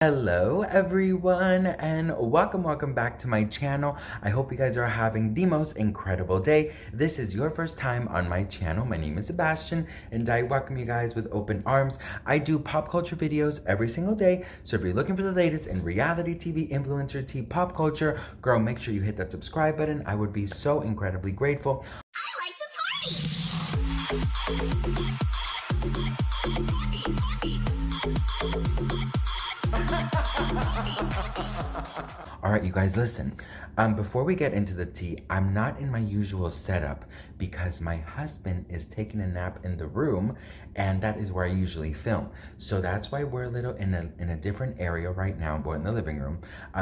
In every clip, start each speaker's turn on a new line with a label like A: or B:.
A: Hello everyone and welcome back to my channel. I hope you guys are having the most incredible day. This is your first time on my channel. My name is Sebastian and I welcome you guys with open arms. I do pop culture videos every single day, so if you're looking for the latest in reality TV, influencer tea, pop culture, girl, make sure you hit that subscribe button. I would be so incredibly grateful. I like to party! All right, you guys, listen. Before we get into the tea, I'm not in my usual setup because my husband is taking a nap in the room, and that is where I usually film. So that's why we're a little in a different area right now. We're in the living room.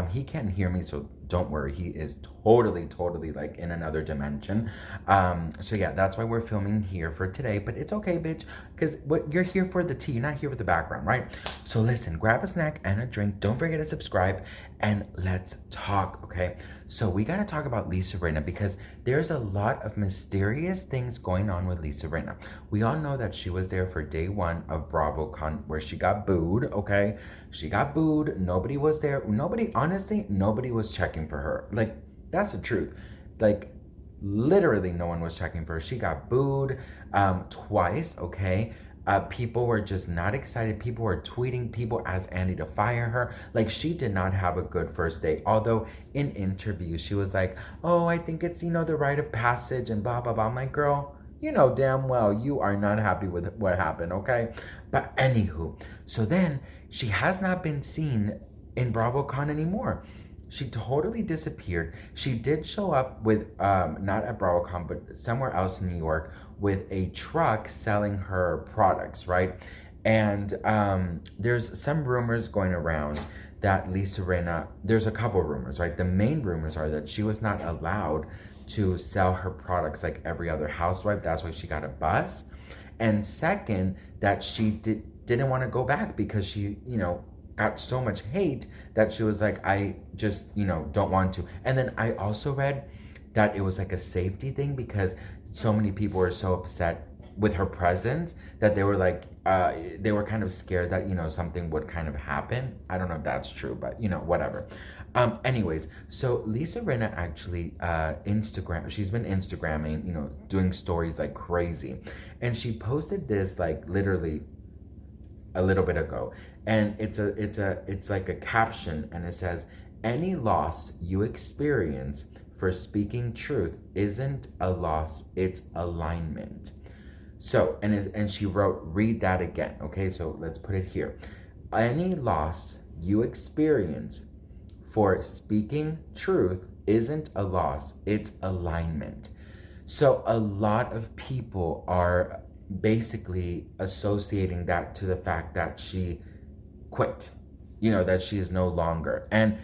A: He can't hear me, so don't worry. He is totally like in another dimension. So yeah, that's why we're filming here for today. But it's okay, bitch, because you're here for the tea. You're not here for the background, right? So listen, grab a snack and a drink. Don't forget to subscribe, and let's talk, okay? So we got to talk about Lisa Rinna because there's a lot of mysterious things going on with Lisa Rinna. We all know that she was there for day one of BRAVOCON where she got booed, okay? She got booed. Nobody was there. Honestly, nobody was checking for her. Like, that's the truth. Like, literally no one was checking for her. She got booed twice, okay? People were just not excited. People were tweeting. People asked Andy to fire her. Like, she did not have a good first day. Although in interviews, she was like, oh, I think it's, the rite of passage and blah, blah, blah. I'm like, girl, you know damn well you are not happy with what happened, okay? But anywho, so then she has not been seen in BravoCon anymore. She totally disappeared. She did show up with, not at BravoCon, but somewhere else in New York with a truck selling her products, right? And there's some rumors going around that Lisa Rinna, there's a couple rumors, right? The main rumors are that she was not allowed to sell her products like every other housewife. That's why she got a bus. And second, that she didn't want to go back because she, got so much hate that she was like, I just, don't want to. And then I also read that it was like a safety thing because so many people were so upset with her presence that they were like, they were kind of scared that, something would kind of happen. I don't know if that's true, but, whatever. Anyways, so Lisa Rinna actually, she's been Instagramming, doing stories like crazy. And she posted this like literally a little bit ago, and it's like a caption, and it says, any loss you experience for speaking truth isn't a loss, it's alignment. So, and she wrote, read that again, okay? So let's put it here. Any loss you experience for speaking truth isn't a loss, it's alignment. So a lot of people are basically associating that to the fact that she quit, that she is no longer. And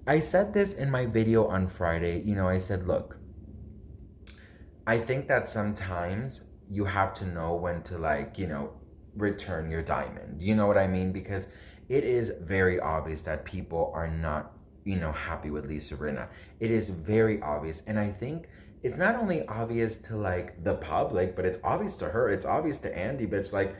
A: I said this in my video on Friday, I said, look, I think that sometimes you have to know when to return your diamond. You know what I mean? Because it is very obvious that people are not, happy with Lisa Rinna. It is very obvious. And I think it's not only obvious to the public, but it's obvious to her. It's obvious to Andy, bitch. Like,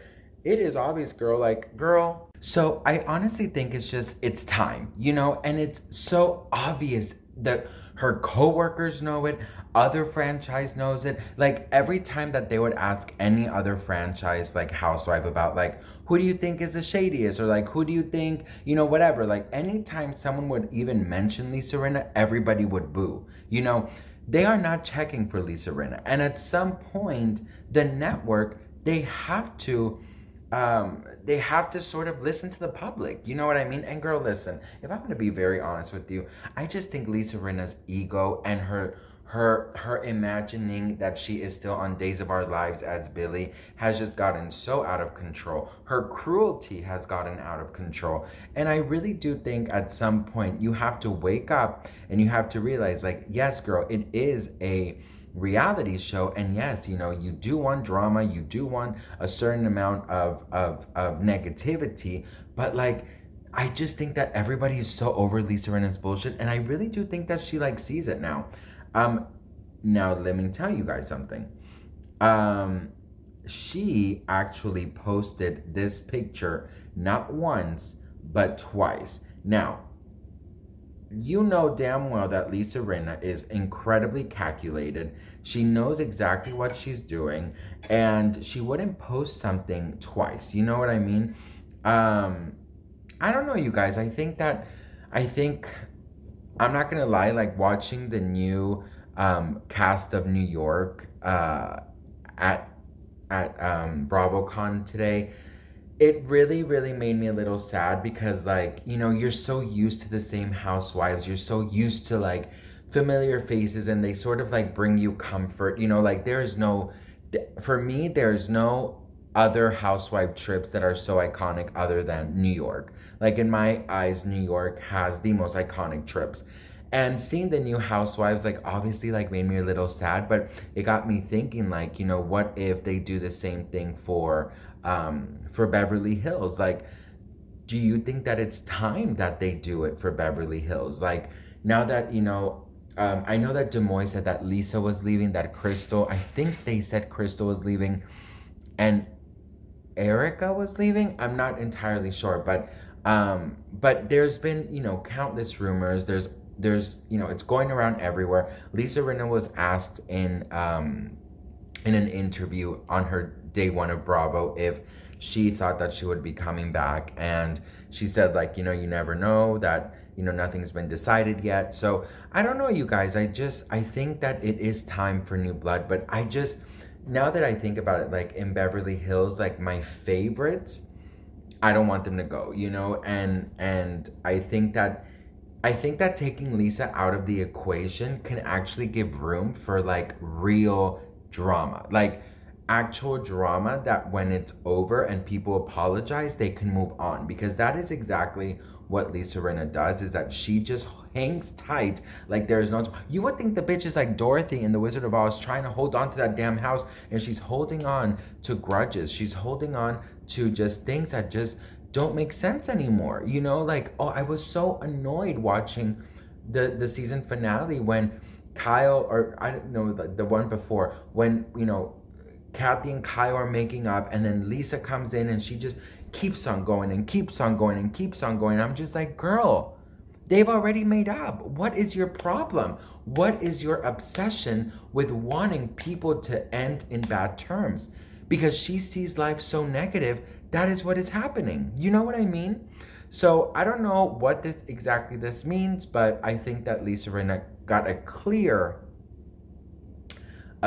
A: it is obvious, girl. Like, girl. So I honestly think it's time, and it's so obvious that her coworkers know it, other franchise knows it. Like, every time that they would ask any other franchise, like housewife, about who do you think is the shadiest, or who do you think, whatever. Like, anytime someone would even mention Lisa Rinna, everybody would boo, They are not checking for Lisa Rinna. And at some point, the network, they have to sort of listen to the public. You know what I mean? And girl, listen, if I'm going to be very honest with you, I just think Lisa Rinna's ego and her imagining that she is still on Days of Our Lives as Billy has just gotten so out of control. Her cruelty has gotten out of control. And I really do think at some point you have to wake up and you have to realize, yes, girl, it is a reality show, and yes, you do want drama, you do want a certain amount of negativity, but I just think that everybody is so over Lisa Rinna's bullshit, and I really do think that she sees it now. Now let me tell you guys something. She actually posted this picture not once but twice. Now, you know damn well that Lisa Rinna is incredibly calculated. She knows exactly what she's doing, and she wouldn't post something twice. You know what I mean? I don't know, you guys. I think I'm not gonna lie, like watching the new cast of New York at BRAVOCON today, it really, really made me a little sad because, like, you know, you're so used to the same housewives. You're so used to, like, familiar faces, and they sort of, like, bring you comfort. You know, like, for me, there's no other housewife trips that are so iconic other than New York. Like, in my eyes, New York has the most iconic trips. And seeing the new housewives, like, obviously, like, made me a little sad, but it got me thinking, like, you know, what if they do the same thing for Beverly Hills? Like, do you think that it's time that they do it for Beverly Hills? Like, now that, you know, I know that Demoy said that Lisa was leaving, that Crystal, I think they said Crystal was leaving, and Erica was leaving. I'm not entirely sure, but there's been, you know, countless rumors. There's, you know, it's going around everywhere. Lisa Rinna was asked in an interview on her day one of Bravo if she thought that she would be coming back, and she said, like, you know, you never know, that, you know, nothing's been decided yet. So I don't know, you guys. I think that it is time for new blood, but now that I think about it, like, in Beverly Hills, like, my favorites, I don't want them to go, you know, and I think that taking Lisa out of the equation can actually give room for, like, real drama, like actual drama, that when it's over and people apologize, they can move on, because that is exactly what Lisa Rinna does, is that she just hangs tight like there is no. You would think the bitch is like Dorothy in The Wizard of Oz, trying to hold on to that damn house, and she's holding on to grudges. She's holding on to just things that just don't make sense anymore. You know, like, oh, I was so annoyed watching the season finale when Kyle, or I don't know, the one before, when, you know, Kathy and Kyle are making up, and then Lisa comes in and she just keeps on going and keeps on going and keeps on going. I'm just like, girl, they've already made up. What is your problem? What is your obsession with wanting people to end in bad terms? Because she sees life so negative, that is what is happening. You know what I mean? So I don't know what exactly this means, but I think that Lisa Rinna got a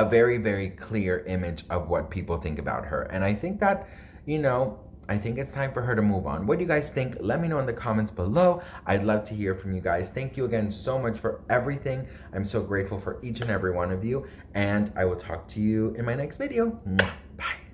A: very, very clear image of what people think about her. And I think that, you know, I think it's time for her to move on. What do you guys think? Let me know in the comments below. I'd love to hear from you guys. Thank you again so much for everything. I'm so grateful for each and every one of you. And I will talk to you in my next video. Bye.